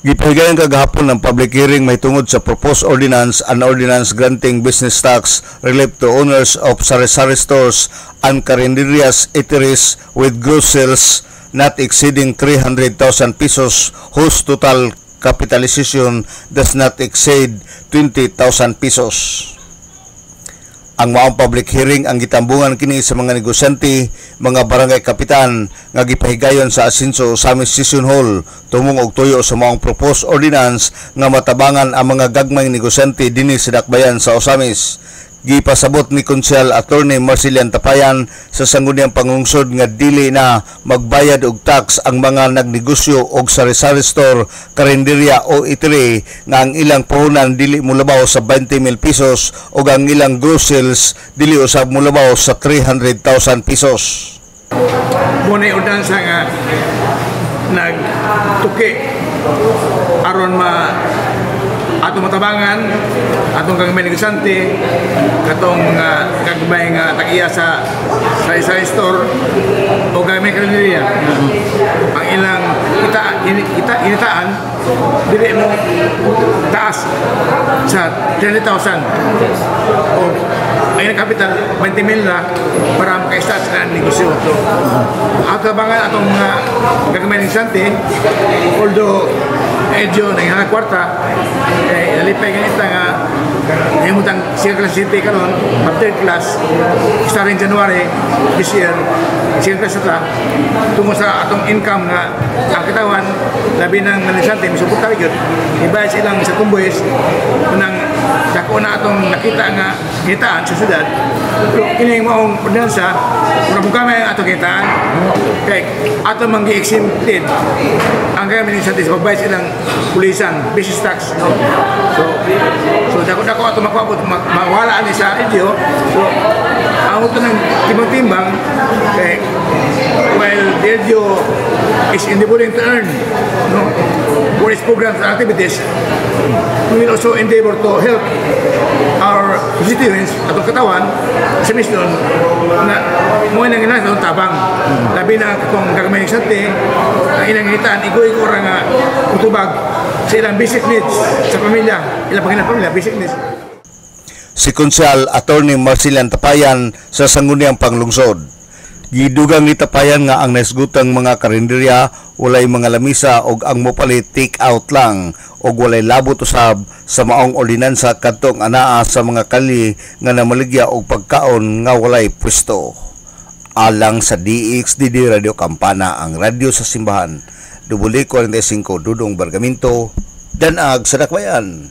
Gipahigayon kagahapon ng public hearing may tungod sa proposed ordinance, an ordinance granting business tax relief to owners of sari-sari stores and carinderias eateries with gross sales not exceeding 300,000 pesos whose total capitalization does not exceed 20,000 pesos. Ang maong public hearing ang gitambungan kini sa mga negosyante, mga barangay kapitan nga gipahigayon sa Asinso Osamis Session Hall tumong og tuyo sa maong proposed ordinance nga matabangan ang mga gagmayng negosyante dinhi sa dakbayan sa Osamis. Gipasabot ni Konsyal Attorney Marcelian Tapayan sa sangguniang panglungsod nga dili na magbayad og tax ang mga nagnegosyo og sari-sari store, karinderya o eatery nga ang ilang puhunan dili mulabaw sa 20,000 pesos o ang ilang gross sales dili usab mulabaw sa 300,000 pesos. Muna yung ordinansa nga nagtuki aron atong matabangan atong kagmay negosyante katong mga kagmay nga tag-iya sa sari-sari store o kagmay karinderya ang ilang initaan dili mo taas sa 30,000 o ang ilang kapital 20,000 na para maka-start sa negosyo. So, atabangan atong mga kagmay negosyante although medyo nang kwarta nalipay ganita nga nahimutang second class city karon third class starting January this year second class ata tungo sa atong income nga ang kitawan labi ng negosyante misuporta gyud ibayad silang sa tumboys nang dako na atong nakita nga kitaan sa syudad pero kini maong ordinansa kung kamay ang atong kitaan kay ato man gi-exempted ang kaya negosyante sa pagbayad silang pulisan business tax no? So dako ato makuabot mawala ani sa radio so ang ito ng timbang-timbang kay while the radio is endeavoring to earn no for its programs and activities we will also endeavor to help our constituents atong katawan sa mission na mo nang ina sa tabang labi na kung gagmay sa ang ilang hitaan igo-igo ra nga utubag sa ilang basic needs sa pamilya ilang panginang pamilya basic needs. Si Konsyal Attorney Marcelian Tapayan sa sangguniang panglungsod. Gidugang ni Tapayan nga ang naisgutang mga karinderya walay mga lamisa og ang mopalit take out lang og walay labot usab sa maong ordinansa kadtong anaa sa mga kali nga namaligya og pagkaon nga walay pwesto. Alang sa DXDD Radio Kampana, ang radyo sa simbahan. W45 Dudong Bargamento, Danag sa Dakbayan.